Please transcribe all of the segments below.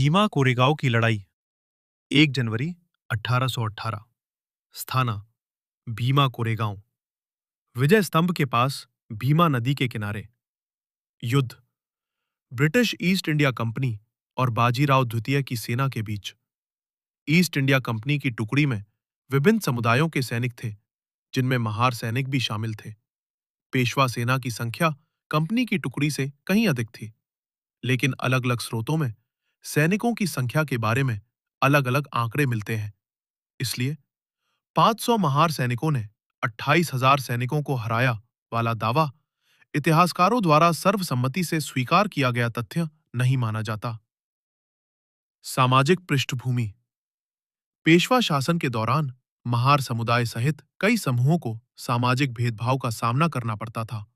भीमा कोरेगांव की लड़ाई 1 जनवरी 1818। स्थाना भीमा कोरेगांव। विजय स्तंभ के पास भीमा नदी के किनारे। युद्ध ब्रिटिश ईस्ट इंडिया कंपनी और बाजीराव द्वितीय की सेना के बीच। ईस्ट इंडिया कंपनी की टुकड़ी में विभिन्न समुदायों के सैनिक थे, जिनमें महार सैनिक भी शामिल थे। पेशवा सेना की संख्या कंपनी की टुकड़ी से कहीं अधिक थी, लेकिन अलग-अलग स्रोतों में सैनिकों की संख्या के बारे में अलग-अलग आंकड़े मिलते हैं। इसलिए 500 महार सैनिकों ने 28,000 सैनिकों को हराया वाला दावा इतिहासकारों द्वारा सर्वसम्मति से स्वीकार किया गया तथ्य नहीं माना जाता। सामाजिक पृष्ठभूमि पेशवा शासन के दौरान महार समुदाय सहित कई समूहों को सामाजिक भेदभाव का सामना करना पड़ता था।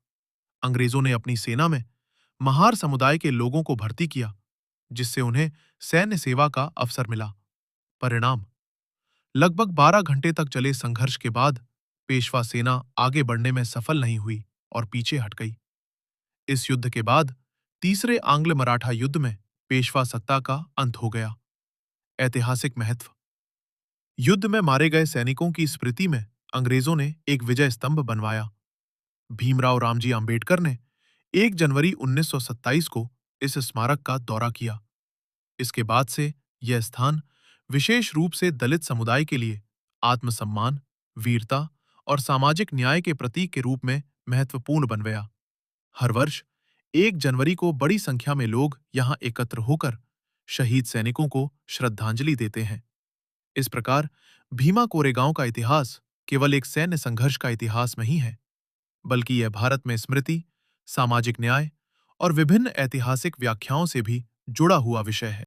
अंग्रेजों ने अपनी सेना में महार समुदाय के लोगों को भर्ती किया, जिससे उन्हें सैन्य सेवा का अवसर मिला। परिणाम लगभग 12 घंटे तक चले संघर्ष के बाद पेशवा सेना आगे बढ़ने में सफल नहीं हुई और पीछे हट गई। इस युद्ध के बाद तीसरे आंग्ल मराठा युद्ध में पेशवा सत्ता का अंत हो गया। ऐतिहासिक महत्व युद्ध में मारे गए सैनिकों की स्मृति में अंग्रेजों ने एक विजय स्तंभ बनवाया। भीमराव रामजी आंबेडकर ने 1 जनवरी 1927 को इस स्मारक का दौरा किया। इसके बाद से यह स्थान विशेष रूप से दलित समुदाय के लिए आत्मसम्मान, वीरता और सामाजिक न्याय के प्रतीक के रूप में महत्वपूर्ण बन गया। हर वर्ष 1 जनवरी को बड़ी संख्या में लोग यहां एकत्र होकर शहीद सैनिकों को श्रद्धांजलि देते हैं। इस प्रकार भीमा कोरेगांव का इतिहास केवल एक सैन्य संघर्ष का इतिहास नहीं है, बल्कि यह भारत में स्मृति, सामाजिक न्याय और विभिन्न ऐतिहासिक व्याख्याओं से भी जुड़ा हुआ विषय है।